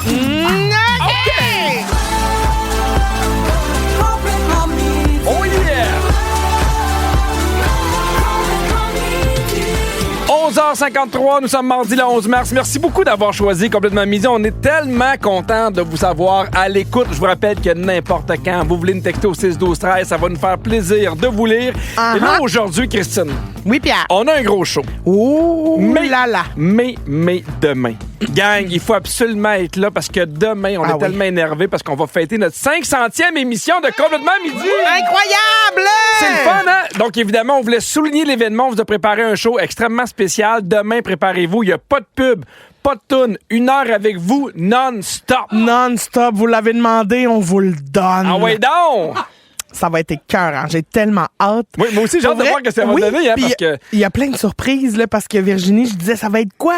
Oh yeah! 11h53, nous sommes mardi le 11 mars. Merci beaucoup d'avoir choisi Complètement Midi. On est tellement contents de vous avoir à l'écoute. Je vous rappelle que n'importe quand, vous voulez nous texter au 6-12-13, ça va nous faire plaisir de vous lire. Et là, aujourd'hui, Christine, oui, Pierre. on a un gros show. Oh là là. Mais demain. Gang, il faut absolument être là parce que demain, on est tellement énervés parce qu'on va fêter notre 500e émission de Complètement Midi. Incroyable! C'est le fun, hein? Donc, évidemment, on voulait souligner l'événement. On vous a préparé un show extrêmement spécial. Demain, préparez-vous. Il n'y a pas de pub, pas de toune. 1 heure avec vous, non-stop. Non-stop, vous l'avez demandé, on vous le donne. Ah ouais donc! Ça va être écœurant. J'ai tellement hâte. Oui, moi aussi, j'ai hâte de voir que ça va donner. Hein, parce que... Il y a plein de surprises, là, parce que Virginie, je disais, ça va être quoi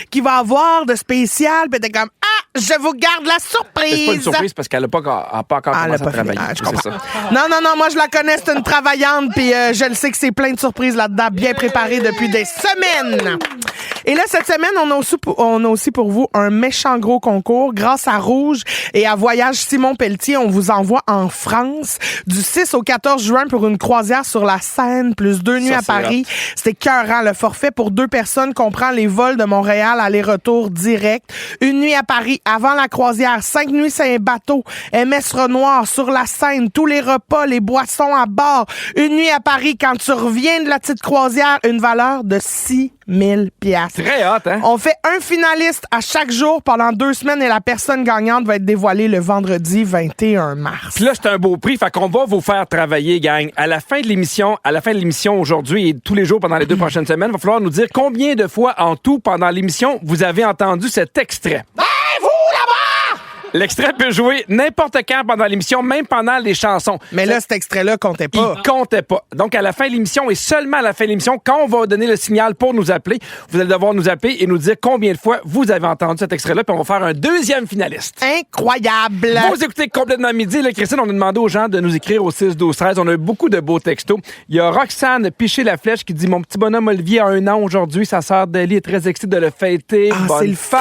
qu'il va avoir de spécial? Puis t'es comme, je vous garde la surprise. C'est pas une surprise parce qu'elle n'a pas encore commencé à travailler. Je comprends. Ça. Non, moi, je la connais, c'est une travaillante, puis je le sais que c'est plein de surprises là-dedans, bien préparées depuis des semaines. Et là, cette semaine, on a aussi pour vous un méchant gros concours. Grâce à Rouge et à Voyage Simon Pelletier, on vous envoie en France du 6 au 14 juin pour une croisière sur la Seine, plus 2 nuits à Paris. C'est écœurant. Le forfait pour 2 personnes comprend les vols de Montréal, aller-retour direct. 1 nuit à Paris avant la croisière. 5 nuits sur un bateau. MS Renoir sur la Seine. Tous les repas, les boissons à bord. 1 nuit à Paris. Quand tu reviens de la petite croisière, une valeur de 6 000 $. Très hot, hein? On fait un finaliste à chaque jour pendant 2 semaines et la personne gagnante va être dévoilée le vendredi 21 mars. Puis là, c'est un beau prix. Fait qu'on va vous faire travailler, gang. À la fin de l'émission aujourd'hui et tous les jours pendant les 2 prochaines semaines, il va falloir nous dire combien de fois en tout pendant l'émission vous avez entendu cet extrait. L'extrait peut jouer n'importe quand pendant l'émission, même pendant les chansons. Mais là, cet extrait-là comptait pas. Il comptait pas. Donc, à la fin de l'émission et seulement à la fin de l'émission, quand on va donner le signal pour nous appeler, vous allez devoir nous appeler et nous dire combien de fois vous avez entendu cet extrait-là, puis on va faire un deuxième finaliste. Incroyable! Vous écoutez Complètement Midi. Là, Christine, on a demandé aux gens de nous écrire au 6-12-13. On a eu beaucoup de beaux textos. Il y a Roxane Piché-Laflèche qui dit « Mon petit bonhomme Olivier a 1 an aujourd'hui. Sa sœur Deli est très excitée de le fêter. C'est le fun!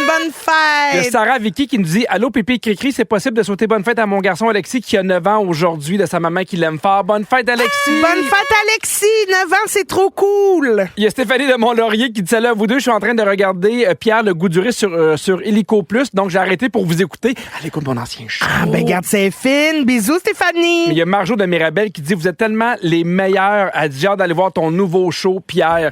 Bonne fête! » Il y a Sarah Vicky qui nous dit « Allô, Pépé Cricri, c'est possible de souhaiter bonne fête à mon garçon Alexis qui a 9 ans aujourd'hui, de sa maman qui l'aime fort. Bonne fête, Alexis! » Bonne fête, Alexis! 9 ans, c'est trop cool! Il y a Stéphanie de Mont-Laurier qui dit « Salut à vous deux, je suis en train de regarder Pierre le Gouduré sur Illico Plus, donc j'ai arrêté pour vous écouter. Allez, écoute mon ancien show. » Ah, ben garde, c'est fine. Bisous, Stéphanie! Mais il y a Marjo de Mirabel qui dit « Vous êtes tellement les meilleurs. Elle dit « J'ai hâte d'aller voir ton nouveau show, Pierre. »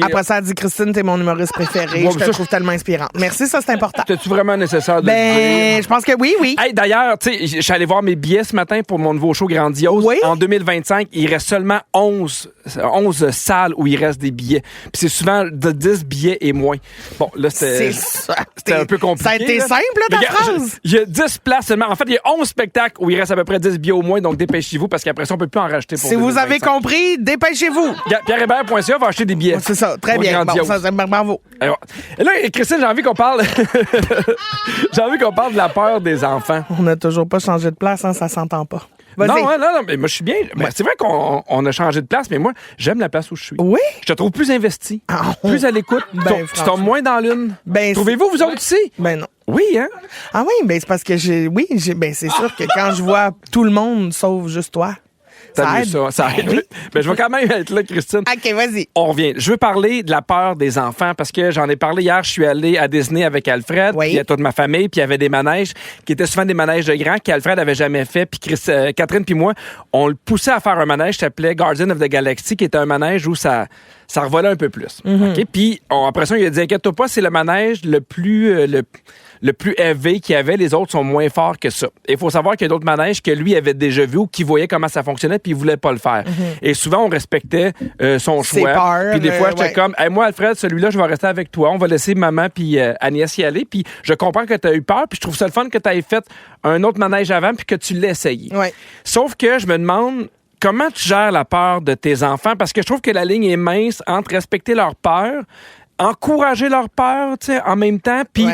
Après ça, elle dit Christine, t'es mon humoriste préféré. Je te trouve tellement inspirante. Merci, ça, c'est important. C'était-tu vraiment nécessaire de le dire? Je pense que oui. Hey, d'ailleurs, tu sais, je suis allé voir mes billets ce matin pour mon nouveau show Grandiose. Oui? En 2025, il reste seulement 11 salles où il reste des billets. Puis c'est souvent de 10 billets et moins. Bon, là, c'était un peu compliqué. Ça a été simple, là, ta phrase? Il y a 10 places seulement. En fait, il y a 11 spectacles où il reste à peu près 10 billets au moins, donc dépêchez-vous parce qu'après ça, on peut plus en racheter pour Si 2025. vous avez compris, dépêchez-vous. Pierrehébert.ca va acheter des billets. C'est ça, très bien. Bon, ça, bravo. Et là, Christine, j'ai envie qu'on parle de la peur des enfants. On n'a toujours pas changé de place, hein, ça s'entend pas. Non, mais moi, je suis bien. Ouais. C'est vrai qu'on a changé de place, mais moi, j'aime la place où je suis. Oui? Je te trouve plus investi, plus à l'écoute. Tu tombes moins dans l'une. Trouvez-vous, vous autres aussi? Ben non. Oui, hein? Ah oui, c'est parce que c'est sûr que quand je vois tout le monde, sauf juste toi, ça aide. Mais je vais quand même être là, Christine. OK, vas-y. On revient. Je veux parler de la peur des enfants parce que j'en ai parlé hier. Je suis allé à Disney avec Alfred, puis il y a toute ma famille, puis il y avait des manèges qui étaient souvent des manèges de grands qu'Alfred avait jamais fait. Puis Catherine puis moi, on le poussait à faire un manège qui s'appelait Guardian of the Galaxy, qui était un manège où ça revolait un peu plus. OK? Puis après ça, il a dit, inquiète-toi pas, c'est le manège le plus élevé qu'il y avait. Les autres sont moins forts que ça. Il faut savoir qu'il y a d'autres manèges que lui avait déjà vu ou qui voyait comment ça fonctionnait puis il voulait pas le faire. Et souvent, on respectait son choix. Peurs, puis des fois, j'étais comme, hey, moi, Alfred, celui-là, je vais rester avec toi. On va laisser maman puis Agnès y aller. Puis je comprends que tu as eu peur puis je trouve ça le fun que tu aies fait un autre manège avant puis que tu l'aies essayé. Ouais. Sauf que je me demande, comment tu gères la peur de tes enfants? Parce que je trouve que la ligne est mince entre respecter leur peur, encourager leur peur, tu sais, en même temps, puis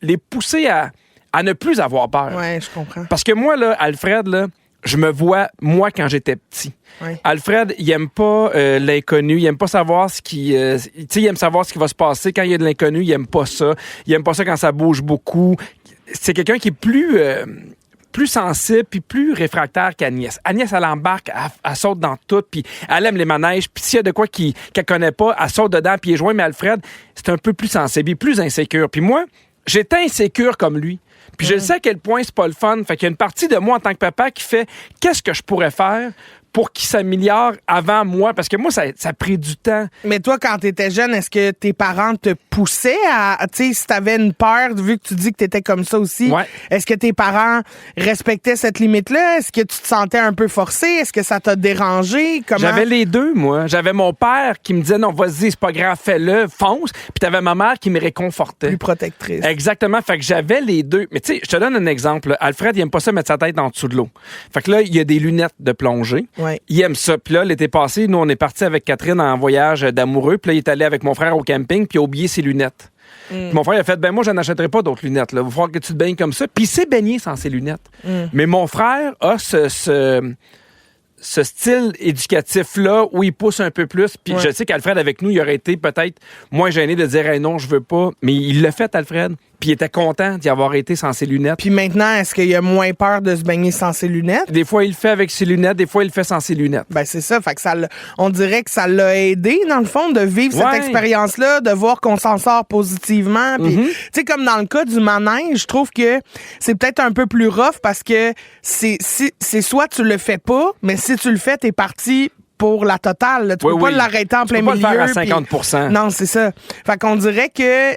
les pousser à ne plus avoir peur. Oui, je comprends. Parce que moi, là, Alfred, là, je me vois, moi, quand j'étais petit. Oui. Alfred, il aime pas l'inconnu, il aime pas savoir il aime savoir ce qui va se passer. Quand il y a de l'inconnu, il aime pas ça. Il aime pas ça quand ça bouge beaucoup. C'est quelqu'un qui est plus sensible puis plus réfractaire qu'Agnès. Agnès, elle embarque, elle saute dans tout, puis elle aime les manèges, puis s'il y a de quoi qu'elle connaît pas, elle saute dedans, puis elle est joint. Mais Alfred, c'est un peu plus sensible, il est plus insécure. Puis moi, j'étais insécure comme lui. Puis je sais à quel point c'est pas le fun. Fait qu'il y a une partie de moi en tant que papa qui fait qu'est-ce que je pourrais faire pour qu'il s'améliore avant moi, parce que moi, ça a pris du temps. Mais toi, quand t'étais jeune, est-ce que tes parents te poussaient à, tu sais, si t'avais une peur, vu que tu dis que t'étais comme ça aussi, est-ce que tes parents respectaient cette limite-là? Est-ce que tu te sentais un peu forcé? Est-ce que ça t'a dérangé? Comment? J'avais les deux, moi. J'avais mon père qui me disait, non, vas-y, c'est pas grave, fais-le, fonce. Puis t'avais ma mère qui me réconfortait. Plus protectrice. Exactement. Fait que j'avais les deux. Mais tu sais, je te donne un exemple. Alfred, il aime pas ça mettre sa tête en dessous de l'eau. Fait que là, il y a des lunettes de plongée. Ouais. Il aime ça. Puis là, l'été passé, nous, on est partis avec Catherine en voyage d'amoureux. Puis là, il est allé avec mon frère au camping, puis il a oublié ses lunettes. Puis mon frère, il a fait, moi, je n'achèterai pas d'autres lunettes. Là. Il va falloir que tu te baignes comme ça. Puis il s'est baigné sans ses lunettes. Mais mon frère a ce style éducatif-là où il pousse un peu plus. Puis je sais qu'Alfred, avec nous, il aurait été peut-être moins gêné de dire hey, non, je veux pas. Mais il l'a fait, Alfred. Puis il était content d'y avoir été sans ses lunettes. Puis maintenant, est-ce qu'il a moins peur de se baigner sans ses lunettes? Des fois, il le fait avec ses lunettes. Des fois, il le fait sans ses lunettes. Ben c'est ça. Fait que on dirait que ça l'a aidé, dans le fond, de vivre cette expérience-là, de voir qu'on s'en sort positivement. Puis, tu sais, comme dans le cas du manège, je trouve que c'est peut-être un peu plus rough parce que c'est soit tu le fais pas, mais si tu le fais, t'es parti pour la totale. Tu peux pas l'arrêter en plein milieu. Tu peux pas le faire à 50%. Non, c'est ça. Fait qu'on dirait que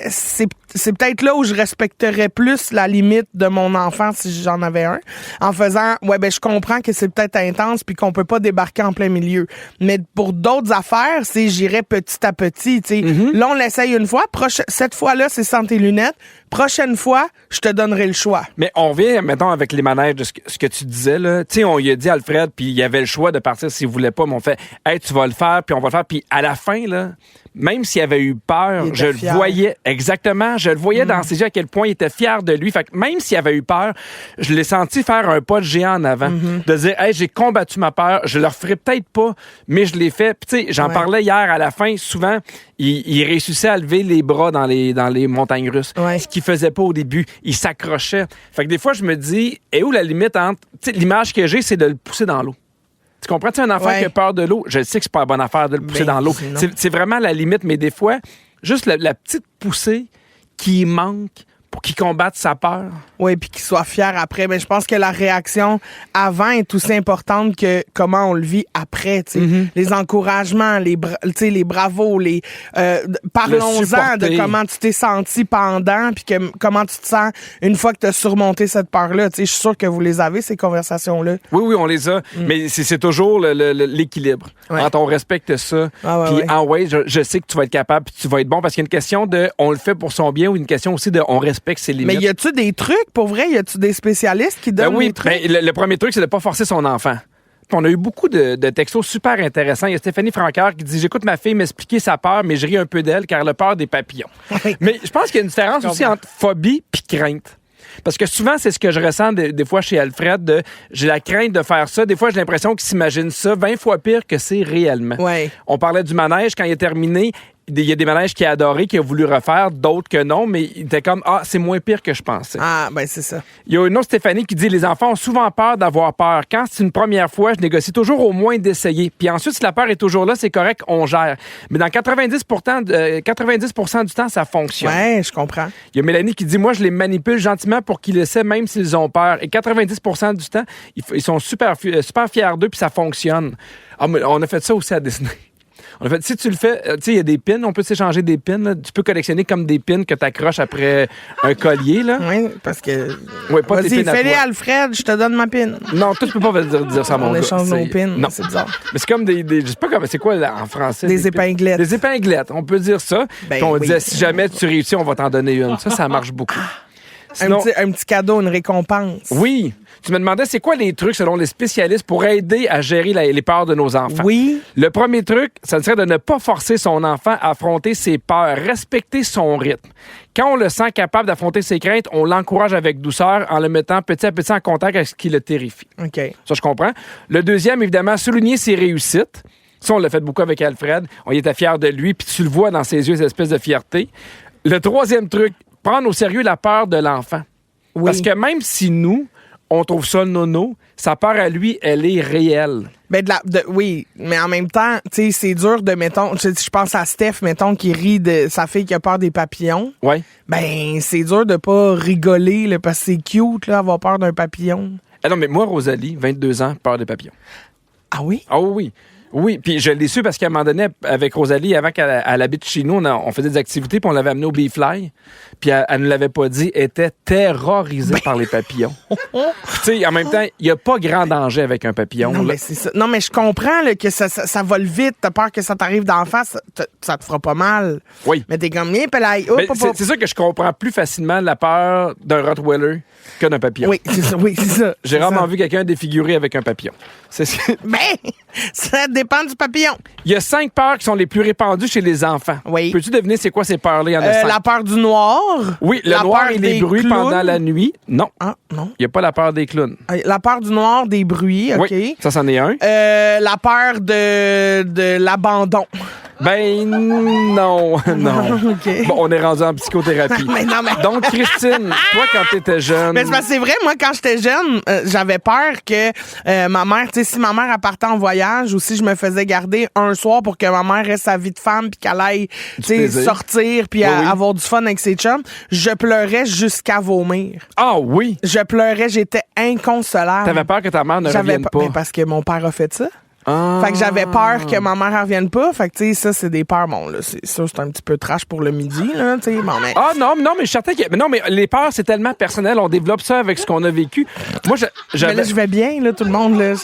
c'est peut-être là où je respecterais plus la limite de mon enfant si j'en avais un, en faisant, je comprends que c'est peut-être intense puis qu'on peut pas débarquer en plein milieu. Mais pour d'autres affaires, j'irais petit à petit, tu sais. Là, on l'essaye une fois. Cette fois-là, c'est sans tes lunettes. Prochaine fois, je te donnerai le choix. Mais on revient, mettons, avec les manèges de ce que tu disais, là. Tu sais, on lui a dit à Alfred, puis il avait le choix de partir s'il voulait pas, mais on fait, hey, tu vas le faire, puis on va le faire. Puis à la fin, là, même s'il avait eu peur, je le voyais, exactement, je le voyais dans ses yeux à quel point il était fier de lui. Fait que même s'il avait eu peur, je l'ai senti faire un pas de géant en avant. De dire, hey, j'ai combattu ma peur, je le referai peut-être pas, mais je l'ai fait. Puis tu sais, j'en parlais hier à la fin, souvent, il réussissait à lever les bras dans les montagnes russes. Ce qu'il faisait pas au début. Il s'accrochait. Fait que des fois, je me dis, où la limite entre, tu sais, l'image que j'ai, c'est de le pousser dans l'eau. Tu comprends? Tu sais, un enfant qui a peur de l'eau, je sais que c'est pas la bonne affaire de le pousser dans l'eau. C'est vraiment la limite, mais des fois, juste la petite poussée qui manque pour qu'il combatte sa peur. Oui, puis qu'il soit fier après. Mais je pense que la réaction avant est aussi importante que comment on le vit après. Les encouragements, les bravos, parlons-en de comment tu t'es senti pendant, puis comment tu te sens une fois que tu as surmonté cette peur-là. Je suis sûre que vous les avez, ces conversations-là. Oui, on les a. Mais c'est toujours l'équilibre. Quand on respecte ça, puis je sais que tu vas être capable, puis tu vas être bon, parce qu'il y a une question de on le fait pour son bien ou une question aussi de on respecte ses limites. Mais y a-tu des trucs, pour vrai? Y a-tu des spécialistes qui donnent des trucs? Le premier truc, c'est de pas forcer son enfant. On a eu beaucoup de textos super intéressants. Il y a Stéphanie Francaire qui dit « J'écoute ma fille m'expliquer sa peur, mais je ris un peu d'elle car elle a peur des papillons. » Mais je pense qu'il y a une différence aussi entre phobie et crainte. Parce que souvent, c'est ce que je ressens des fois chez Alfred, j'ai la crainte de faire ça. Des fois, j'ai l'impression qu'il s'imagine ça 20 fois pire que c'est réellement. On parlait du manège, quand il est terminé, il y a des manèges qu'il a adoré, qu'il a voulu refaire, d'autres que non, mais il était comme, c'est moins pire que je pensais. C'est ça. Il y a une autre Stéphanie qui dit, les enfants ont souvent peur d'avoir peur. Quand c'est une première fois, je négocie toujours au moins d'essayer. Puis ensuite, si la peur est toujours là, c'est correct, on gère. Mais dans 90% du temps, ça fonctionne. Ouais, je comprends. Il y a Mélanie qui dit, moi, je les manipule gentiment pour qu'ils essaient, même s'ils ont peur. Et 90% du temps, ils sont super fiers d'eux, puis ça fonctionne. On a fait ça aussi à Disney. En fait, si tu le fais, tu sais, il y a des pins, on peut s'échanger des pins. Là. Tu peux collectionner comme des pins que tu accroches après un collier. Là. Oui, parce que. Ouais, pas vas-y, fais-les Alfred, je te donne ma pin. Non, toi, tu peux pas dire ça à mon gars. On échange nos pins, non. C'est bizarre. Mais c'est comme je sais pas comment, c'est quoi là, en français? Des épinglettes. Des épinglettes, on peut dire ça. Puis on disait, si jamais tu réussis, on va t'en donner une. Ça marche beaucoup. Sinon, un petit cadeau, une récompense. Oui. Tu me demandais, c'est quoi les trucs, selon les spécialistes, pour aider à gérer les peurs de nos enfants? Oui. Le premier truc, ça serait de ne pas forcer son enfant à affronter ses peurs, respecter son rythme. Quand on le sent capable d'affronter ses craintes, on l'encourage avec douceur en le mettant petit à petit en contact avec ce qui le terrifie. OK. Ça, je comprends. Le deuxième, évidemment, souligner ses réussites. Ça, on l'a fait beaucoup avec Alfred. On était fiers de lui, puis tu le vois dans ses yeux, cette espèce de fierté. Le troisième truc, prendre au sérieux la peur de l'enfant. Oui. Parce que même si nous, on trouve ça nono, sa peur à lui, elle est réelle. Ben oui, mais en même temps, tu sais, c'est dur de, mettons, je pense à Steph, mettons, qui rit de sa fille qui a peur des papillons. Oui. Ben, c'est dur de pas rigoler, là, parce que c'est cute, là, avoir peur d'un papillon. Ah non, mais moi, Rosalie, 22 ans, peur des papillons. Ah oui? Ah oui. Oui, puis je l'ai su parce qu'à un moment donné, avec Rosalie, avant qu'elle habite chez nous, on faisait des activités, puis on l'avait amenée au Bee-Fly, puis elle ne l'avait pas dit, elle était terrorisée par les papillons. Tu sais, en même temps, il n'y a pas grand danger avec un papillon. Non, là. mais c'est ça. Non, mais je comprends là, que ça vole vite. T'as peur que ça t'arrive d'en face. Ça te fera pas mal. Oui. Mais t'es comme, bien, pelaille. C'est ça que je comprends plus facilement la peur d'un Rottweiler que d'un papillon. Oui, c'est ça. Oui, c'est ça. J'ai rarement vu quelqu'un défiguré avec un papillon. Ben, ça dépend du papillon. Il y a 5 peurs qui sont les plus répandues chez les enfants. Oui. Peux-tu deviner c'est quoi ces peurs-là? Il y en a 5. La peur du noir. Oui, le noir et les bruits pendant la nuit. Non. Ah, non. Il n'y a pas la peur des clowns. La peur du noir, des bruits, OK. Oui, ça, c'en est un. La peur de l'abandon. Ben non, non. OK. Bon, on est rendu en psychothérapie. Mais non, mais... Donc, Christine, toi, quand t'étais jeune... Mais c'est vrai, moi, quand j'étais jeune, j'avais peur que ma mère, tu sais, si ma mère elle partait en voyage ou si je me faisais garder un soir pour que ma mère reste sa vie de femme puis qu'elle aille, tu sais, sortir puis avoir du fun avec ses chums, je pleurais jusqu'à vomir. Ah oui? Je pleurais, j'étais inconsolable. T'avais peur que ta mère ne revienne pas? Mais parce que mon père a fait ça. Ah. Fait que j'avais peur que ma mère ne revienne pas. Fait que, tu sais, ça, c'est des peurs. Bon, là, c'est un petit peu trash pour le midi, là, tu sais. Bon, mais... Ah, non, mais je suis certain que... Mais non, mais les peurs, c'est tellement personnel. On développe ça avec ce qu'on a vécu. Moi, Mais là, je vais bien, là, tout le monde, là.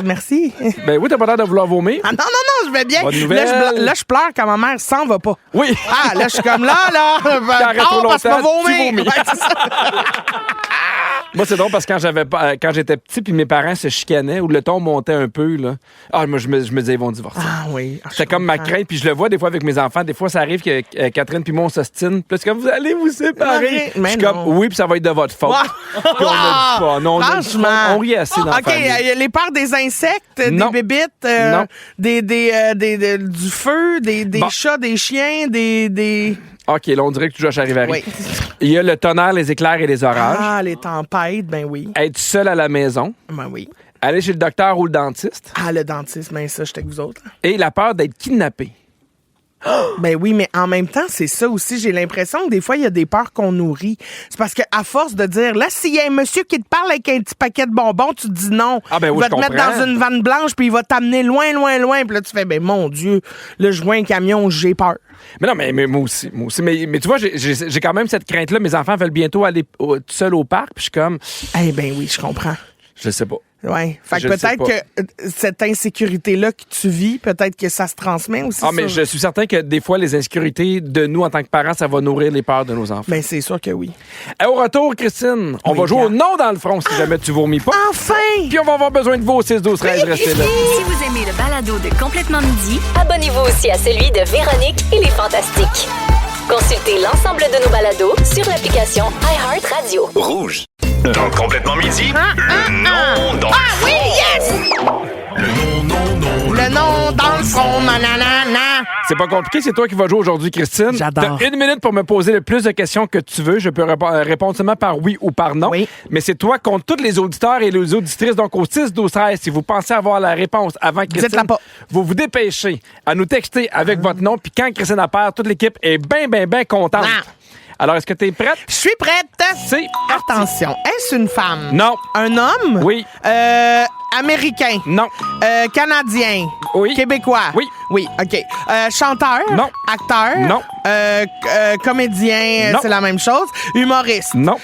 Merci. Ben oui, t'as pas l'air de vouloir vomir. Ah, non, je vais bien. Bonne nouvelle. Là, je pleure quand ma mère s'en va pas. Oui. Ah, là, je suis comme là. Parce que vomir. Ouais, c'est ça. Moi, c'est drôle parce que quand j'étais petit puis mes parents se chicanaient ou le ton montait un peu, là. Ah, moi, je me disais, ils vont divorcer. Ah oui. C'est comme ma crainte, puis je le vois des fois avec mes enfants. Des fois, ça arrive que Catherine puis moi, on s'ostine. Puis là, c'est comme, vous allez vous séparer. Mais je suis comme, oui, puis ça va être de votre faute. Puis on a du fun. Non, franchement. On rit assez dans la famille. OK, les peurs des insectes, Non. des bébites, Non. du feu, des chats, des chiens, des... OK, là, on dirait que tu joues à Charivari. Oui. Il y a le tonnerre, les éclairs et les orages. Ah, les tempêtes, ben oui. Être seul à la maison. Ben oui. Aller chez le docteur ou le dentiste. Ah, le dentiste, ben ça, j'étais avec vous autres. Et la peur d'être kidnappé. Ben oui, mais en même temps, c'est ça aussi. J'ai l'impression que des fois, il y a des peurs qu'on nourrit. C'est parce qu'à force de dire, là, s'il y a un monsieur qui te parle avec un petit paquet de bonbons, tu te dis non. Ah ben oui, il va je te mettre comprends. dans une vanne blanche, puis il va t'amener loin, loin, loin. Puis là, tu fais, ben mon Dieu, là, je vois un camion, j'ai peur. Mais non, mais moi aussi. Mais tu vois, j'ai quand même cette crainte-là. Mes enfants veulent bientôt aller tout seuls au parc. Puis je suis comme... Eh ben oui, je comprends. Je sais pas. Ouais. Fait que Je sais peut-être pas. que cette insécurité-là que tu vis, peut-être que ça se transmet aussi. Ah, mais je suis certain que des fois, les insécurités de nous en tant que parents, ça va nourrir les peurs de nos enfants. Ben c'est sûr que oui. Et au retour, Christine, on va jouer au nom dans le front si jamais tu vomis pas. Enfin! Puis on va avoir besoin de vous au 6 12 13 restez là. Si vous aimez le balado de Complètement Midi, abonnez-vous aussi à celui de Véronique et les Fantastiques. Consultez l'ensemble de nos balados sur l'application iHeartRadio. Rouge. Dans Complètement Midi, le nom dans le Oui, yes! Le nom dans le front, nanana. C'est pas compliqué, c'est toi qui vas jouer aujourd'hui, Christine. J'adore. T'as 1 minute pour me poser le plus de questions que tu veux. Je peux répondre seulement par oui ou par non. Oui. Mais c'est toi contre tous les auditeurs et les auditrices. Donc, au 6 12 13 si vous pensez avoir la réponse avant Christine, Dites-la pas. vous vous dépêchez à nous texter avec votre nom. Puis quand Christine a peur, toute l'équipe est bien contente. Ah. Alors, est-ce que t'es prête? Je suis prête. C'est parti. Attention, est-ce une femme? Non. Un homme? Oui. Américain? Non. Canadien? Oui. Québécois? Oui. Oui, OK. Chanteur? Non. Acteur? Non. Comédien? Non. C'est la même chose. Humoriste? Non.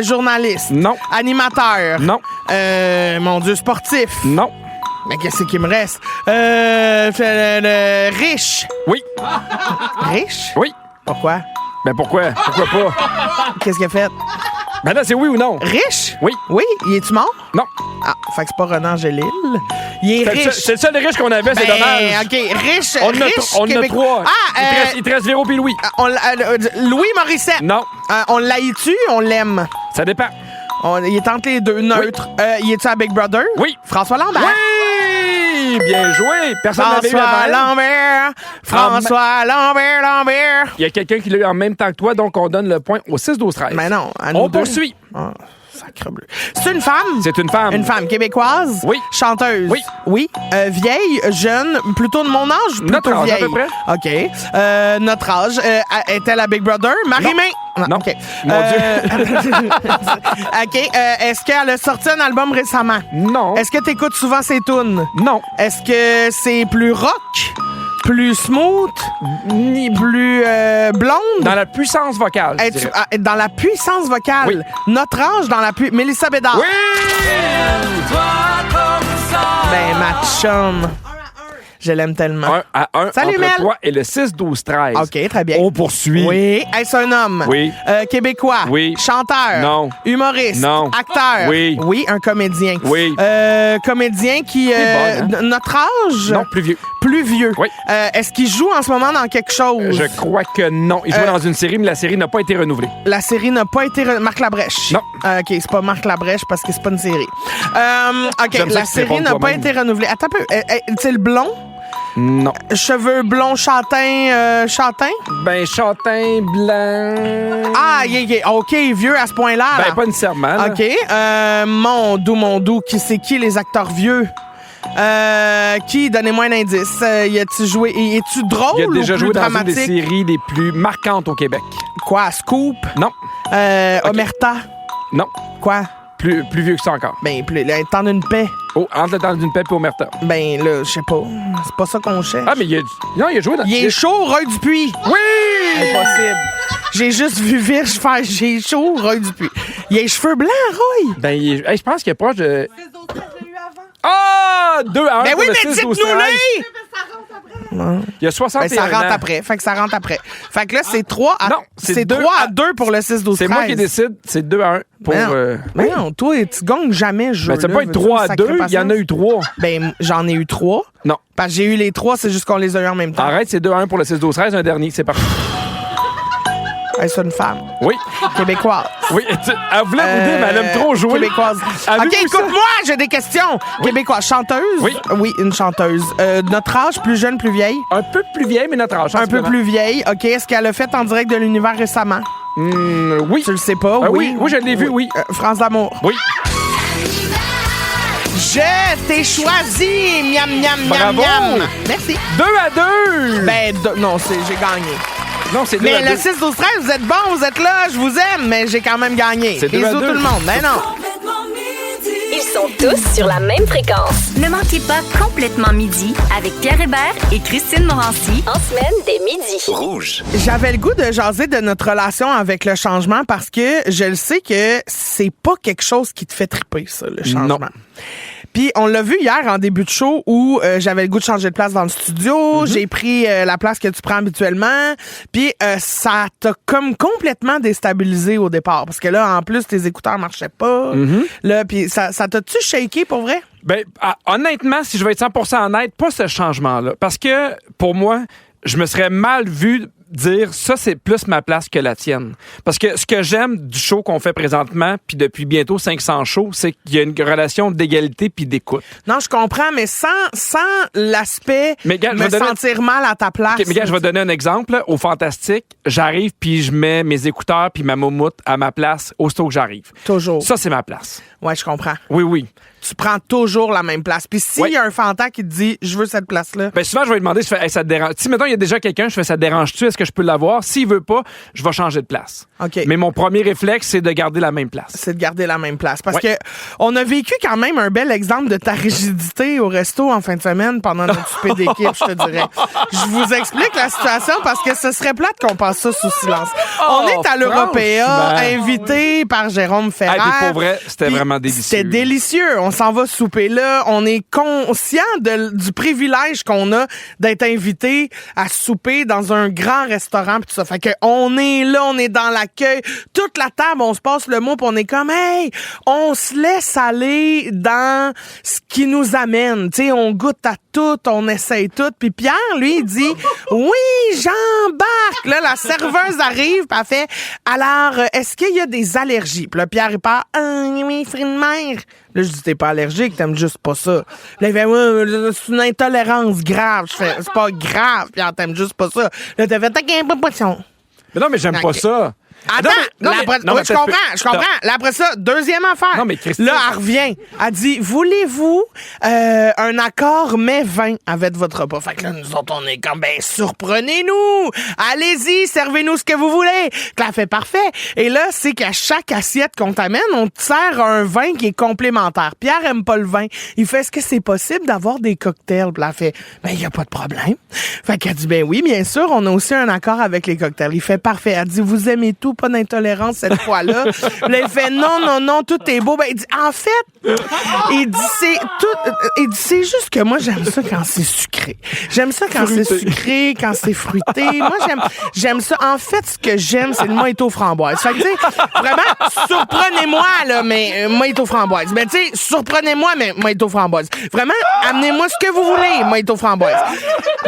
Journaliste? Non. Animateur? Non. Mon Dieu, sportif? Non. Mais qu'est-ce qui me reste? Riche? Oui. Riche? Oui. Pourquoi? Ben pourquoi? Pourquoi pas? Qu'est-ce qu'il a fait? Ben là, c'est oui ou non? Riche? Oui. Oui? Il est-tu mort? Non. Ah, fait que c'est pas Renan Angélil. Il est riche. C'est le seul riche qu'on avait, c'est dommage. OK, riche, On riche a trois. Ah, Il te reste Véro puis Louis. Louis Morissette. Non. On l'haït-tu? On l'aime? Ça dépend. Il est entre les deux, neutre. Il est-tu à Big Brother? Oui. François Lambert. Oui! Bien joué. Personne n'avait eu François la Lambert. François Lambert. Il y a quelqu'un qui l'a eu en même temps que toi, donc on donne le point au 6-12-13. Mais non, à nous On deux. poursuit. Ah, sacre bleu. C'est une femme? C'est une femme. Une femme québécoise? Oui. Chanteuse? Oui. Oui. Vieille, jeune, plutôt de mon âge? Plutôt Notre âge, vieille. à peu près. OK. Notre âge. Est-elle à Big Brother? Marie-Mé? Non. OK. Mon Dieu. OK. Est-ce qu'elle a sorti un album récemment? Non. Est-ce que tu écoutes souvent ses tunes? Non. Est-ce que c'est plus rock? Plus smooth? Ni plus blonde? Dans la puissance vocale. je dirais. Dans la puissance vocale. Oui. Notre âge dans la puissance. Mélissa Bédard. Oui! Ben, ma chum. Je l'aime tellement. 1-1 Salut, entre Mel. toi et le 6-12-13. OK, très bien. On poursuit. Oui. Est-ce un homme? Oui. Québécois? Oui. Chanteur? Non. Humoriste? Non. Acteur? Oui. Oui, un comédien? Oui. Comédien qui... T'es bonne, hein? Notre âge? Non, plus vieux. Plus vieux. Oui. Est-ce qu'il joue en ce moment dans quelque chose? Je crois que non. Il jouait dans une série, mais la série n'a pas été renouvelée. La série n'a pas été... Marc Labrèche? Non. OK, c'est pas Marc Labrèche parce que c'est pas une série. OK, J'aime ça la que tu série répondes n'a pas toi-même. été renouvelée. Attends un peu. C'est le blond? Non. Cheveux blonds châtain? Ben, châtain, blanc... Ah, OK, vieux à ce point-là. Ben, là. pas nécessairement. là. OK. Mon doux. C'est qui les acteurs vieux? Qui? Donnez-moi un indice. Y a-tu joué? Es-tu drôle Il a déjà ou joué plus dans une dramatique? des séries les plus marquantes au Québec. Quoi? Scoop? Non. Omerta? Non. Quoi? Plus vieux que ça encore. Ben, le temps d'une paix. Oh, entre le temps d'une paix et Omerta. Ben, là, je sais pas. C'est pas ça qu'on cherche. Ah, mais il a joué dans... Il est chaud, Roy Dupuis. Oui! Impossible. J'ai juste vu Virge faire J'ai chaud, Roy Dupuis. Il a les cheveux blancs, Roy. Ben, je pense qu'il est proche de... Ah! 2-1 Ben pour oui, le mais 6-12-13. dites-nous-les! Il y a 61 Ben, ça rentre ans. après. Fait que là, c'est 3 à... Non, c'est 3 à 2 pour le 6-12-13. C'est moi qui décide. C'est 2-1 pour... Mais non, toi, tu gagnes jamais le jeu. Ben, ça là. peut être Veux-tu 3 me à sacrer 2. Il y en a eu 3. Ben, j'en ai eu 3. Non. Parce que j'ai eu les 3, c'est juste qu'on les a eu en même temps. Arrête, c'est 2-1 pour le 6-12-13. Un dernier, c'est parti. Est-ce une femme? Oui. Québécoise. Oui. Elle voulait vous dire, mais elle aime trop jouer. Québécoise. Avez-vous OK, ça? écoute-moi, j'ai des questions. Québécoise. Chanteuse? Oui. Oui, une chanteuse. Notre âge, plus jeune, plus vieille? Un peu plus vieille, mais notre âge. Un peu plus vieille. OK, est-ce qu'elle a fait en direct de l'univers récemment? Oui. Tu le sais pas? Oui, je l'ai vu, oui. France d'amour. Oui. Je t'ai choisi! Miam, miam, miam, Bravo! miam. Merci. 2-2. Ben, non, j'ai gagné. Non, c'est 2-2. Mais le 6-12-13, vous êtes bons, vous êtes là, je vous aime, mais j'ai quand même gagné. C'est 2-2. Bisous tout le monde. Ben non. Ils sont tous sur la même fréquence. Ne manquez pas Complètement Midi avec Pierre Hébert et Christine Morancy en semaine dès midi. Rouge. J'avais le goût de jaser de notre relation avec le changement parce que je le sais que c'est pas quelque chose qui te fait triper, ça, le changement. Non. Puis on l'a vu hier en début de show où j'avais le goût de changer de place dans le studio. J'ai pris la place que tu prends habituellement. Puis ça t'a comme complètement déstabilisé au départ. Parce que là, en plus, tes écouteurs marchaient pas. Là, puis ça t'a-tu shaké pour vrai? Ben, honnêtement, si je vais être 100% honnête, pas ce changement-là. Parce que, pour moi, je me serais mal vu dire ça, c'est plus ma place que la tienne. Parce que ce que j'aime du show qu'on fait présentement, puis depuis bientôt 500 shows, c'est qu'il y a une relation d'égalité puis d'écoute. Non, je comprends, mais sans l'aspect Mais, gars, je me vais donner- sentir mal à ta place. OK, mais gars, je vais donner un exemple. Au Fantastique, j'arrive puis je mets mes écouteurs puis ma moumoute à ma place aussitôt que j'arrive. Toujours. Ça, c'est ma place. Ouais, je comprends. Oui, oui. Tu prends toujours la même place. Puis s'il Oui. y a un fantasme qui te dit, je veux cette place-là. Ben souvent, je vais lui demander, je fais, hey, ça te dérange. Si, mettons, il y a déjà quelqu'un, je fais, ça te dérange-tu? Est-ce que je peux l'avoir? S'il veut pas, je vais changer de place. OK. Mais mon premier réflexe, c'est de garder la même place. C'est de garder la même place. Parce Ouais. que on a vécu quand même un bel exemple de ta rigidité au resto en fin de semaine pendant notre souper d'équipe, je te dirais. Je vous explique la situation parce que ce serait plate qu'on passe ça sous silence. On est à l'Européa, franchement. invité par Jérôme Ferrer. Ah, puis pour vrai, c'était Puis vraiment délicieux. C'était délicieux. On s'en va souper là. On est conscient du privilège qu'on a d'être invité à souper dans un grand restaurant pis tout ça. Fait que on est là, on est dans l'accueil. Toute la table, on se passe le mot pis on est comme, hey, on se laisse aller dans ce qui nous amène. Tu sais, on goûte à tout, on essaye tout. Puis Pierre, lui, il dit, oui, j'embarque. Là, la serveuse arrive pis elle fait, alors, est-ce qu'il y a des allergies? Puis là, Pierre, il part, oui, fruits de mer. Là, je dis, t'es pas allergique, t'aimes juste pas ça. Là, il fait, ouais, c'est une intolérance grave. Je fais, c'est pas grave, Pierre, t'aimes juste pas ça. Là, t'as fait, t'inquiète pas, poisson. Mais non, mais j'aime pas ça. Attends, je comprends. Là, après ça, deuxième affaire. Non, mais Christine... Là, elle revient. Elle dit, voulez-vous un accord mets 20 avec votre repas? Fait que là, nous autres, on est comme, ben, surprenez-nous! Allez-y, servez-nous ce que vous voulez! Là, elle fait parfait. Et là, c'est qu'à chaque assiette qu'on t'amène, on te sert un vin qui est complémentaire. Pierre aime pas le vin. Il fait, est-ce que c'est possible d'avoir des cocktails? Puis là, elle fait, ben, il y a pas de problème. Fait qu'elle dit, ben oui, bien sûr, on a aussi un accord avec les cocktails. Il fait parfait. Elle dit, vous aimez tout, pas d'intolérance cette fois-là. Là, il fait non, tout est beau. Ben, il dit, en fait, il dit, c'est juste que moi, j'aime ça quand c'est sucré. J'aime ça quand c'est sucré, quand c'est fruité. Moi, j'aime ça. En fait, ce que j'aime, c'est le mojito framboise. Fait que, tu sais, vraiment, surprenez-moi, là, mais mojito framboise. Ben, tu sais, surprenez-moi, mais mojito framboise. Vraiment, amenez-moi ce que vous voulez, mojito framboise.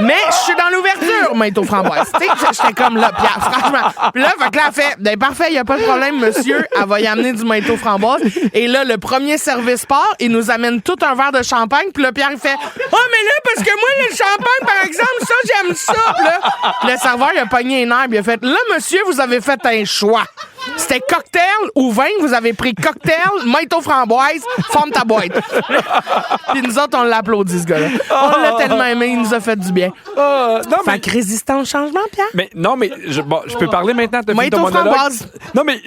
Mais je suis dans l'ouverture, mojito framboise. Tu sais, j'étais comme là, Pierre, franchement. Puis là, fait que là, elle fait, ben, parfait, il n'y a pas de problème, monsieur. Elle va y amener du mojito framboise. Et là, le premier service part, il nous amène tout un verre de champagne. Puis là, Pierre, il fait, oh, mais là, parce que moi, le champagne, par exemple, ça, j'aime ça. Puis là, le serveur, il a pogné une herbe. Il a fait, là, monsieur, vous avez fait un choix. C'était cocktail ou vin, vous avez pris cocktail, mojito framboise, forme ta boîte. Puis nous autres, on l'applaudit, ce gars-là. On l'a tellement aimé, il nous a fait du bien. Non, fait que résistant au changement, Pierre. Mais non, mais je peux parler maintenant de mojito framboise. Non, mais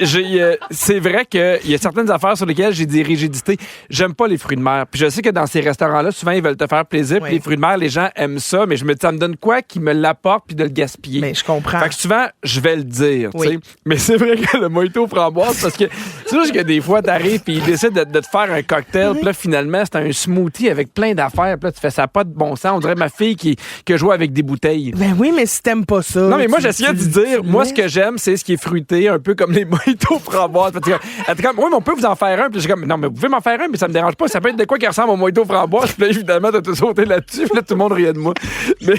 c'est vrai qu'il y a certaines affaires sur lesquelles j'ai des rigidités. J'aime pas les fruits de mer. Puis je sais que dans ces restaurants-là, souvent, ils veulent te faire plaisir. Puis les fruits de mer, les gens aiment ça. Mais je me dis, ça me donne quoi qui me l'apporte puis de le gaspiller? Mais je comprends. Fait que souvent, je vais le dire, tu sais. Mais c'est vrai que le mojito framboise, parce que c'est juste que des fois, t'arrives puis ils décident de te faire un cocktail. Puis là, finalement, c'est un smoothie avec plein d'affaires. Puis là, tu fais ça pas de bon sens. On dirait ma fille qui joue avec des bouteilles. Ben oui, mais si t'aimes pas ça. Non, mais moi, j'essayais de dire, moi, ce que j'aime, c'est ce qui est fruité, un peu comme les mojitos framboises. Elle était comme, oui, mais on peut vous en faire un. Puis j'ai comme, non, mais vous pouvez m'en faire un, mais ça me dérange pas. Ça peut être de quoi qui ressemble au mojito framboise. Puis là, évidemment, t'as tout sauté là-dessus. Puis là, tout le monde riait de moi. Mais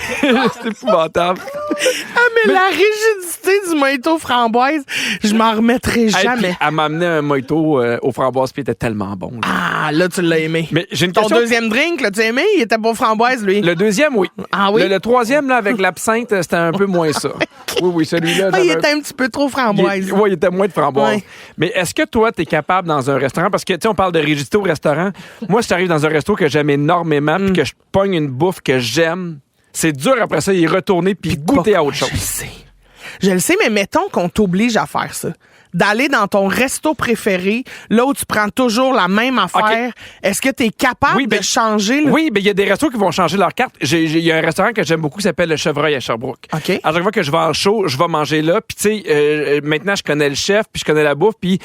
c'est épouvantable. Ah, mais la rigidité du mojito framboise, je m'en remettrai jamais. Hey, elle m'a amené un mojito aux framboises, puis il était tellement bon. Là. Ah, là, tu l'as aimé. Mais j'ai une Ton question. deuxième drink, là, tu as aimé? Il était pas framboise, lui. Le deuxième, oui. Ah oui? Le troisième, là, avec l'absinthe, c'était un peu moins ça. Oui, celui-là. Ah, il était un petit peu trop framboise. Oui, il était moins de framboise. Ouais. Mais est-ce que toi, t'es capable dans un restaurant, parce que, tu sais, on parle de rigidité au restaurant. Moi, si j'arrive dans un resto que j'aime énormément, puis que je pogne une bouffe que j'aime, c'est dur après ça y retourner puis goûter à autre chose. Je le sais, mais mettons qu'on t'oblige à faire ça. D'aller dans ton resto préféré, là où tu prends toujours la même affaire. Okay. Est-ce que tu es capable de changer? Oui, mais il y a des restos qui vont changer leur carte. Il y a un restaurant que j'aime beaucoup qui s'appelle le Chevreuil à Sherbrooke. Okay. À chaque fois que je vais en show, je vais manger là. Puis tu sais, maintenant, je connais le chef, puis je connais la bouffe, puis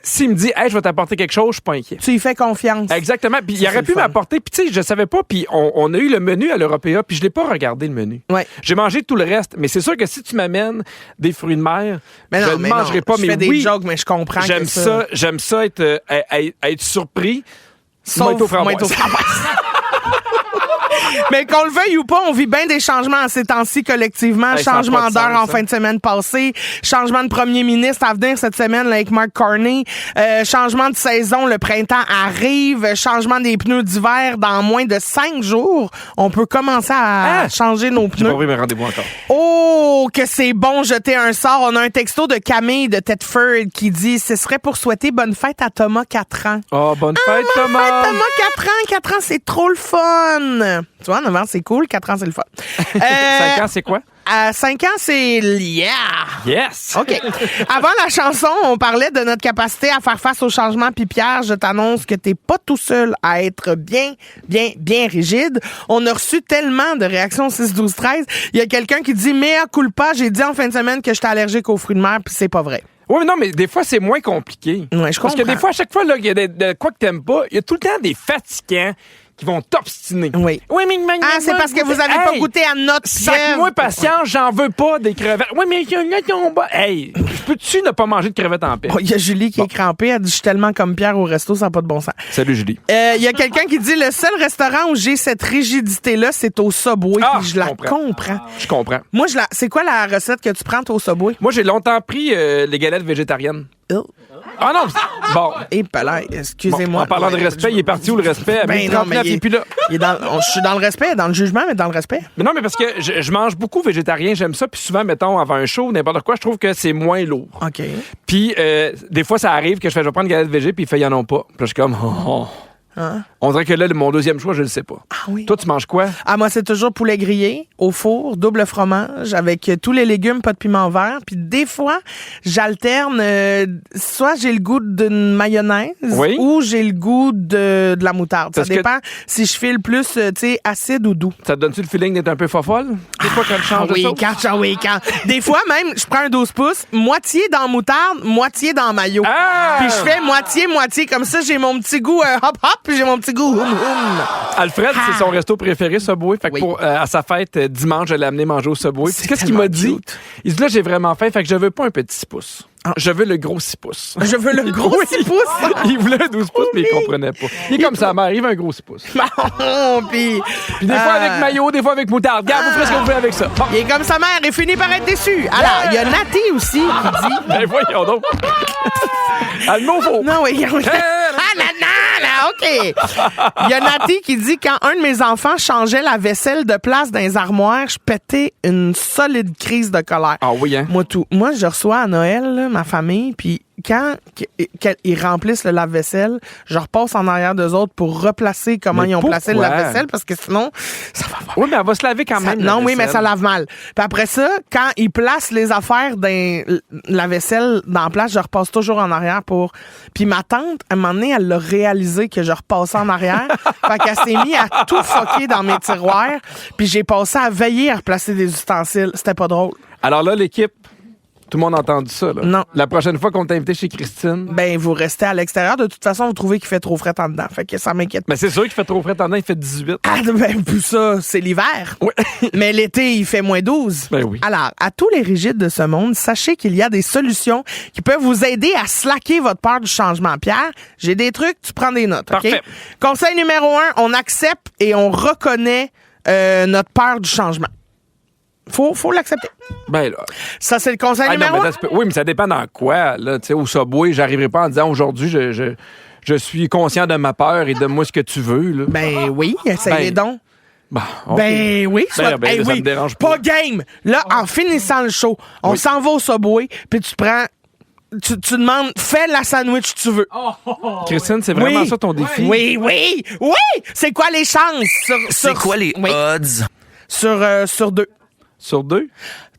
s'il me dit, hey, je vais t'apporter quelque chose, je suis pas inquiet. Tu y fais confiance. Exactement. Puis il aurait pu m'apporter. Puis tu sais, je savais pas. Puis on a eu le menu à l'Européa. Puis je l'ai pas regardé le menu. Ouais. J'ai mangé tout le reste. Mais c'est sûr que si tu m'amènes des fruits de mer, je ne mangerai pas. Je fais des jokes, mais je comprends. J'aime ça être surpris. Sauf mojito framboise. Mais qu'on le veuille ou pas, on vit bien des changements en ces temps-ci collectivement. Hey, changement d'heure en fin de semaine passée, changement de premier ministre à venir cette semaine là, avec Mark Carney, changement de saison, le printemps arrive, changement des pneus d'hiver dans moins de 5 jours. On peut commencer à changer nos pneus. J'ai pas pris mes rendez-vous encore. Oh, que c'est bon jeter un sort. On a un texto de Camille de Thetford qui dit « Ce serait pour souhaiter bonne fête à Thomas 4 ans. » Oh, bonne fête, Thomas! Thomas 4 ans. 4 ans, c'est trop le fun. Tu vois, 9 ans, c'est cool. 4 ans, c'est le fun. 5 ans, c'est quoi? À 5 ans, c'est yeah! Yes! OK. Avant la chanson, on parlait de notre capacité à faire face au changement. Puis Pierre, je t'annonce que t'es pas tout seul à être bien rigide. On a reçu tellement de réactions 6-12-13. Il y a quelqu'un qui dit « Mea culpa, j'ai dit en fin de semaine que j'étais allergique aux fruits de mer, puis c'est pas vrai. » Oui, mais non, mais des fois, c'est moins compliqué. Ouais, je Parce que comprends. des fois, à chaque fois, là, il y a de quoi que t'aimes pas, il y a tout le temps des fatigants qui vont t'obstiner. Oui. Oui, mais C'est parce que vous avez pas goûté à notre Sac-moi patience, j'en veux pas des crevettes. Oui, mais il y en a qui ont bas. Hey, peux-tu ne pas manger de crevettes en paix? Il y a Julie qui est crampée. Elle dit, je suis tellement comme Pierre au resto, ça n'a pas de bon sens. Salut, Julie. Il y a quelqu'un qui dit, le seul restaurant où j'ai cette rigidité-là, c'est au Subway. Puis je la comprends. Je comprends. Moi, c'est quoi la recette que tu prends au Subway? Moi, j'ai longtemps pris les galettes végétariennes. Ah non, bon. Et excusez-moi. En parlant de respect, il est parti où le respect? Ben non, mais il est plus là. Je suis dans le respect, dans le jugement, mais dans le respect. Mais non, mais parce que je mange beaucoup végétarien, j'aime ça. Puis souvent, mettons, avant un show, n'importe quoi, je trouve que c'est moins lourd. OK. Puis des fois, ça arrive que je vais prendre une galette végé, puis il fait, il y en a pas. Puis là, je suis comme, oh. Hein? On dirait que là, mon deuxième choix, je le sais pas. Ah oui. Toi, tu manges quoi? Ah, moi, c'est toujours poulet grillé, au four, double fromage, avec tous les légumes, pas de piment vert. Puis des fois, j'alterne, soit j'ai le goût d'une mayonnaise, ou j'ai le goût de la moutarde. Ça dépend si je file plus, tu sais, acide ou doux. Ça te donne-tu le feeling d'être un peu fofolle? Des fois, quand tu changes de sauce? Quand. Des fois, même, je prends un 12 pouces, moitié dans moutarde, moitié dans mayo. Ah! Puis je fais moitié. Comme ça, j'ai mon petit goût hop-hop, puis j'ai mon petit goût hum. Alfred, c'est son resto préféré, Subway. Fait que pour à sa fête dimanche, je l'ai amené manger au Subway. Qu'est-ce qu'il m'a dit? Il dit là, j'ai vraiment faim, fait que je veux pas un petit 6 pouces. Je veux le gros 6 pouces. Je veux le gros 6 pouces? Il voulait un 12 pouces, mais il comprenait pas. Il est comme sa mère, il veut un gros 6 pouces. Puis des fois avec mayo, des fois avec moutarde. Regarde, vous ferez ce que vous voulez avec ça. Bon. Il est comme sa mère et finit par être déçu. Alors, il y a Nati aussi qui dit... Ben voyons donc. À le mot faux. Non, oui. OK. Il y a Nati qui dit, quand un de mes enfants changeait la vaisselle de place dans les armoires, je pétais une solide crise de colère. Ah oui, hein? Moi, je reçois à Noël, là, ma famille, puis quand ils remplissent le lave-vaisselle, je repasse en arrière d'eux autres pour replacer comment ils ont placé le lave-vaisselle, parce que sinon, ça va pas. Oui, mais elle va se laver quand même. Non, oui, mais ça lave mal. Puis après ça, quand ils placent les affaires dans la vaisselle dans la place, je repasse toujours en arrière pour... Puis ma tante, à un moment donné, elle l'a réalisé que je repassais en arrière. Fait qu'elle s'est mise à tout fucker dans mes tiroirs. Puis j'ai passé à veiller à replacer des ustensiles. C'était pas drôle. Alors là, l'équipe... Tout le monde a entendu ça, là. Non. La prochaine fois qu'on t'a invité chez Christine... Ben, vous restez à l'extérieur. De toute façon, vous trouvez qu'il fait trop frais en dedans. Fait que ça m'inquiète pas. Mais c'est sûr qu'il fait trop frais en dedans, il fait 18. Ah, ben, plus ça, c'est l'hiver. Oui. Mais l'été, il fait moins 12. Ben oui. Alors, à tous les rigides de ce monde, sachez qu'il y a des solutions qui peuvent vous aider à slacker votre peur du changement. Pierre, j'ai des trucs, tu prends des notes, OK? Parfait. Conseil numéro 1, on accepte et on reconnaît notre peur du changement. Faut l'accepter. Ben là. Ça, c'est le conseil numéro 1. Oui, mais ça dépend dans quoi. Là, tu sais, au Subway, j'arriverai pas en disant aujourd'hui, je suis conscient de ma peur et donne-moi ce que tu veux. Là. Ben oui, essayez donc. Bon, okay. Ben oui, ça me dérange pas. Pas game. Là, en finissant le show, on s'en va au Subway, puis tu prends... Tu demandes, fais la sandwich que tu veux. Christine, c'est vraiment ça ton défi? Oui. C'est quoi les chances? C'est quoi les odds? Sur 2. Sur 2?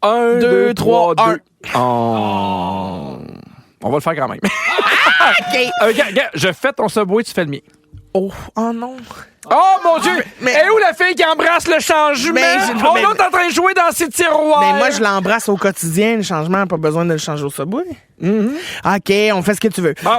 1, 2, 3, 2. On va le faire quand même. OK. Regarde, je fais ton Subway, tu fais le mien. Oh non. Oh mon Dieu! Mais est où la fille qui embrasse le changement? On est en train de jouer dans ses tiroirs. Mais moi, je l'embrasse au quotidien, le changement. Pas besoin de le changer au Subway. OK, on fait ce que tu veux. Bon.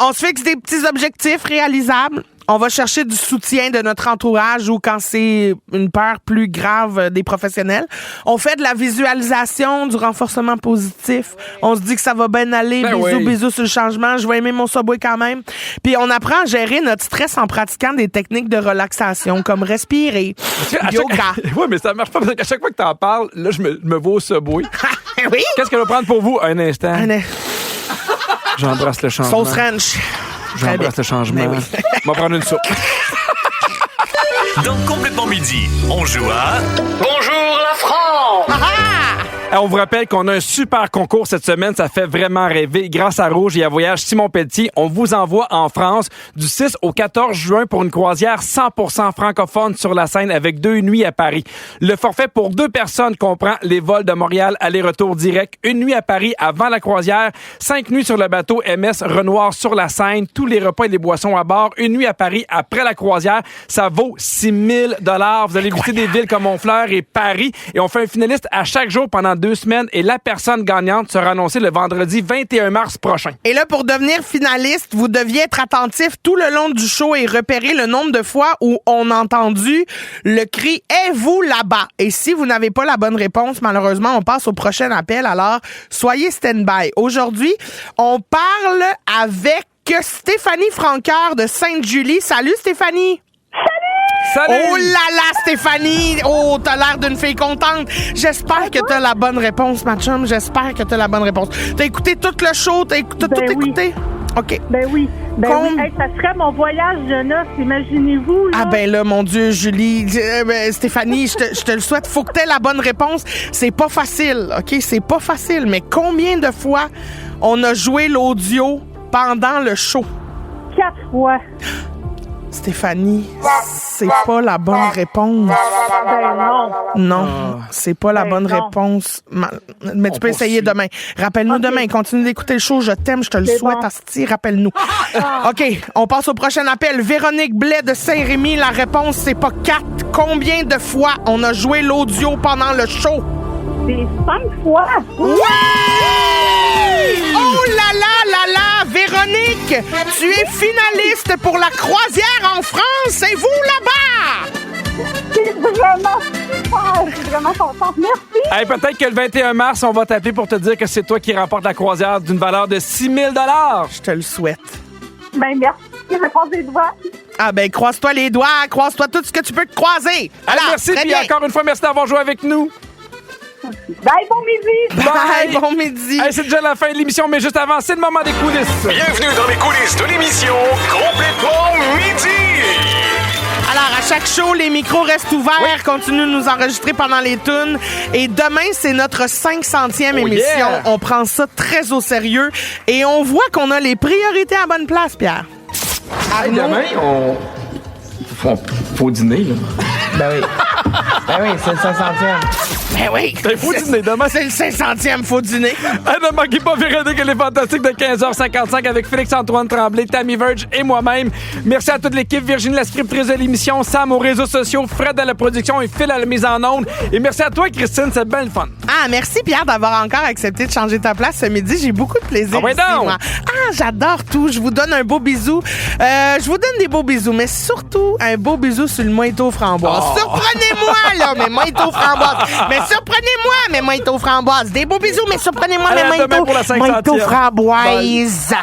On se fixe des petits objectifs réalisables. On va chercher du soutien de notre entourage ou quand c'est une peur plus grave des professionnels. On fait de la visualisation, du renforcement positif. On se dit que ça va bien aller. Bisous sur le changement. Je vais aimer mon Subway quand même. Puis on apprend à gérer notre stress en pratiquant des techniques de relaxation comme respirer, yoga. Oui, mais ça marche pas parce qu'à chaque fois que t'en parles, là, je me vois au Subway. Oui? Qu'est-ce qu'elle va prendre pour vous? Un instant. J'embrasse le changement. Sauce ranch. J'embrasse le changement. On va prendre une soupe. Dans Complètement Midi, on joue à... Bonjour la France! On vous rappelle qu'on a un super concours cette semaine. Ça fait vraiment rêver. Grâce à Rouge et à Voyage Simon Pelletier, on vous envoie en France du 6 au 14 juin pour une croisière 100% francophone sur la Seine avec 2 nuits à Paris. Le forfait pour 2 personnes comprend les vols de Montréal aller-retour direct, 1 nuit à Paris avant la croisière, 5 nuits sur le bateau MS Renoir sur la Seine, tous les repas et les boissons à bord, 1 nuit à Paris après la croisière. Ça vaut 6 000 $. Vous allez visiter des villes comme Honfleur et Paris et on fait un finaliste à chaque jour pendant 2 semaines et la personne gagnante sera annoncée le vendredi 21 mars prochain. Et là, pour devenir finaliste, vous deviez être attentif tout le long du show et repérer le nombre de fois où on a entendu le cri « Êtes-vous là-bas ?» Et si vous n'avez pas la bonne réponse, malheureusement, on passe au prochain appel. Alors, soyez stand-by. Aujourd'hui, on parle avec Stéphanie Franqueur de Sainte-Julie. Salut, Stéphanie! Salut! Oh là là, Stéphanie! Oh, t'as l'air d'une fille contente. J'espère que t'as la bonne réponse, ma chum. J'espère que t'as la bonne réponse. T'as écouté tout le show? T'as tout écouté? OK. Ben oui. Hey, ça serait mon voyage de noces, imaginez-vous. Là. Ah ben là, mon Dieu, Julie, Stéphanie, je te le souhaite. Faut que t'aies la bonne réponse. C'est pas facile, OK? C'est pas facile. Mais combien de fois on a joué l'audio pendant le show? 4 fois. Stéphanie, c'est pas la bonne réponse. Ben non. Non, c'est pas la bonne réponse. Mais tu peux essayer demain. Rappelle-nous demain. Continue d'écouter le show. Je t'aime, je te le souhaite, Asti. Rappelle-nous. OK, on passe au prochain appel. Véronique Blais de Saint-Rémy. La réponse, c'est pas 4. Combien de fois on a joué l'audio pendant le show? C'est 5 fois. Ouais! Oh là là là là! Véronique, tu es finaliste pour la croisière en France. Et vous là-bas? C'est vraiment super. Je suis vraiment contente. Merci. Hey, peut-être que le 21 mars, on va t'appeler pour te dire que c'est toi qui remporte la croisière d'une valeur de 6 000 $. Je te le souhaite. Ben merci. Je vais croiser les doigts. Ah ben, croise-toi les doigts. Croise-toi tout ce que tu peux te croiser. Alors, merci, puis encore une fois, merci d'avoir joué avec nous. Bye, bon midi! Bye, bon midi! Hey, c'est déjà la fin de l'émission, mais juste avant, c'est le moment des coulisses. Bienvenue dans les coulisses de l'émission Complètement Midi. Alors, à chaque show, les micros restent ouverts. Oui. Continuez de nous enregistrer pendant les tunes. Et demain, c'est notre 500e émission. Yeah. On prend ça très au sérieux. Et on voit qu'on a les priorités à bonne place, Pierre. Hey, demain, faut dîner, là. Ben oui. Ben oui, c'est le 500e. Ben oui. Faut dîner demain. C'est le 500e, faut dîner. Ne manquez pas Véronique, elle est fantastique de 15h55 avec Félix-Antoine Tremblay, Tammy Verge et moi-même. Merci à toute l'équipe, Virginie la scriptrice de l'émission, Sam aux réseaux sociaux, Fred à la production et Phil à la mise en onde. Et merci à toi, Christine, c'est bien le fun. Ah, merci Pierre d'avoir encore accepté de changer ta place ce midi. J'ai beaucoup de plaisir ici, moi. Ah, j'adore tout. Je vous donne un beau bisou. Je vous donne des beaux bisous, mais surtout un beau bisou sur le mojito framboise. Oh. Surprenez-moi, là, mes mojito framboise. Mais surprenez-moi, mes mojito framboise. Des beaux bisous, mais surprenez-moi, mes mojito framboise.